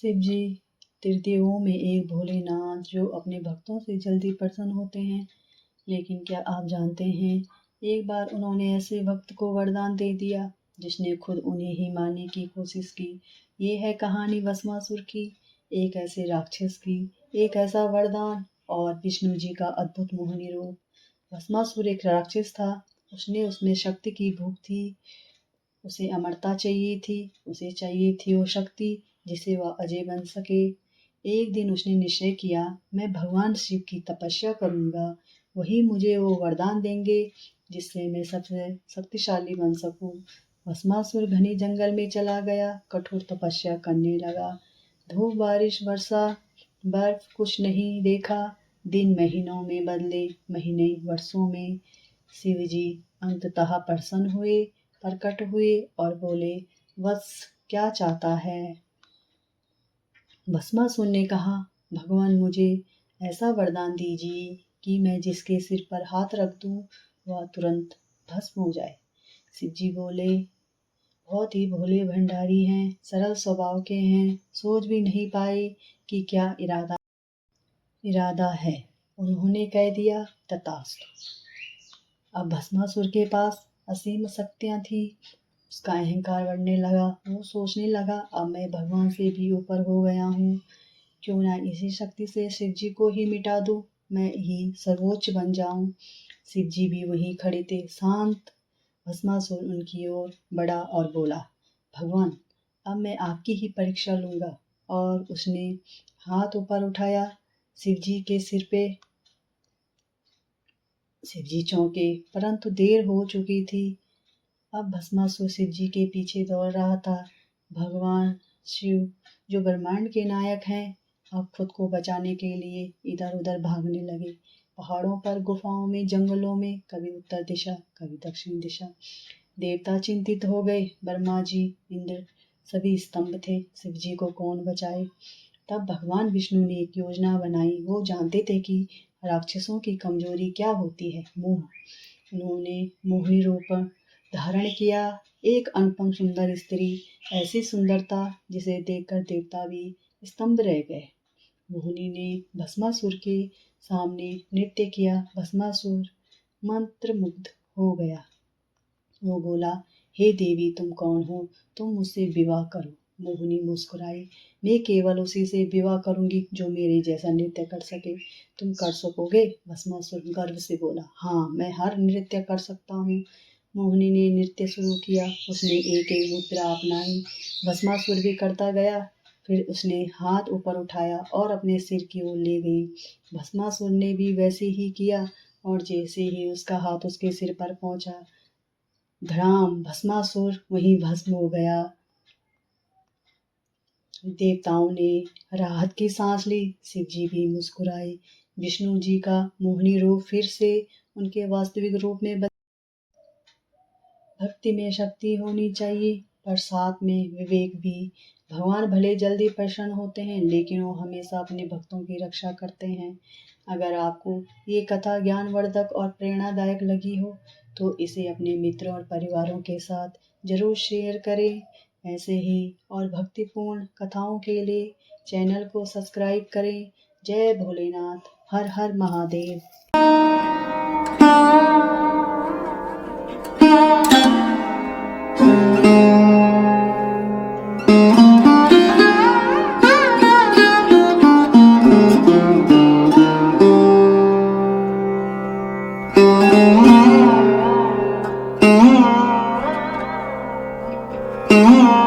शिव जी त्रिदेवों में एक भोलेनाथ जो अपने भक्तों से जल्दी प्रसन्न होते हैं। लेकिन क्या आप जानते हैं, एक बार उन्होंने ऐसे भक्त को वरदान दे दिया जिसने खुद उन्हें ही मारने की कोशिश की। ये है कहानी भस्मासुर की, एक ऐसे राक्षस की, एक ऐसा वरदान और विष्णु जी का अद्भुत मोहिनी रूप। भस्मासुर एक राक्षस था। उसमें शक्ति की भूख थी। उसे अमरता चाहिए थी। उसे चाहिए थी वो शक्ति जिसे वह अजय बन सके। एक दिन उसने निश्चय किया, मैं भगवान शिव की तपस्या करूंगा, वही मुझे वो वरदान देंगे जिससे मैं सबसे शक्तिशाली बन सकूं। भस्मासुर घने जंगल में चला गया, कठोर तपस्या करने लगा। धूप, बारिश, वर्षा, बर्फ कुछ नहीं देखा। दिन महीनों में बदले, महीने वर्षों में। शिव जी अंततः प्रसन्न हुए, प्रकट हुए और बोले, वत्स क्या चाहता है? भस्मासुर ने कहा, भगवान मुझे ऐसा वरदान दीजिए कि मैं जिसके सिर पर हाथ रख दूं वह तुरंत भस्म हो जाए। शिव जी बोले, बहुत ही भोले भंडारी हैं, सरल स्वभाव के हैं, सोच भी नहीं पाए कि क्या इरादा है। उन्होंने कह दिया, तथास्तु। अब भस्मासुर के पास असीम शक्तियां थी। उसका अहंकार बढ़ने लगा। वो सोचने लगा, अब मैं भगवान से भी ऊपर हो गया हूँ, क्यों ना इसी शक्ति से शिव जी को ही मिटा दूँ, मैं ही सर्वोच्च बन जाऊं। शिव जी भी वहीं खड़े थे, शांत। भस्मासुर उनकी ओर बढ़ा और बोला, भगवान अब मैं आपकी ही परीक्षा लूंगा। और उसने हाथ ऊपर उठाया। शिव जी के सिर पे। शिव जी चौंके, परंतु देर हो चुकी थी। अब भस्मासुर शिव जी के पीछे दौड़ रहा था। भगवान शिव जो ब्रह्मांड के नायक हैं, अब खुद को बचाने के लिए इधर उधर भागने लगे। पहाड़ों पर, गुफाओं में, जंगलों में, कभी उत्तर दिशा कभी दक्षिण दिशा। देवता चिंतित हो गए। ब्रह्मा जी, इंद्र सभी स्तंभ थे। शिव जी को कौन बचाए? तब भगवान विष्णु ने एक योजना बनाई। वो जानते थे कि राक्षसों की कमजोरी क्या होती है, मोह। उन्होंने मोहिनी रूप धारण किया। एक अनुपम सुंदर स्त्री, ऐसी सुंदरता जिसे देखकर देवता भी स्तंभ रह गए। मोहिनी ने भस्मासुर के सामने नृत्य किया। भस्मासुर मंत्रमुग्ध हो गया। वो बोला, हे देवी तुम कौन हो? तुम मुझसे विवाह करो। मोहिनी मुस्कुराई, मैं केवल उसी से विवाह करूंगी जो मेरे जैसा नृत्य कर सके। तुम कर सकोगे? भस्मासुर गर्व से बोला, हाँ मैं हर नृत्य कर सकता हूँ। मोहिनी ने नृत्य शुरू किया। उसने एक एक मुद्रा अपनाई। भस्मासुर भी करता गया। फिर उसने हाथ ऊपर उठाया और अपने सिर की ओर ले गई। भस्मासुर ने भी वैसे ही किया और जैसे ही उसका हाथ उसके सिर पर पहुंचा, धड़ाम, भस्मासुर वहीं भस्म हो गया। देवताओं ने राहत की सांस ली। शिव जी भी मुस्कुराए। विष्णु जी का मोहिनी रूप फिर से उनके वास्तविक रूप में भक्ति में शक्ति होनी चाहिए, पर साथ में विवेक भी। भगवान भले जल्दी प्रसन्न होते हैं, लेकिन वो हमेशा अपने भक्तों की रक्षा करते हैं। अगर आपको ये कथा ज्ञानवर्धक और प्रेरणादायक लगी हो तो इसे अपने मित्रों और परिवारों के साथ जरूर शेयर करें। ऐसे ही और भक्तिपूर्ण कथाओं के लिए चैनल को सब्सक्राइब करें। जय भोलेनाथ, हर हर महादेव। Mm-hmm.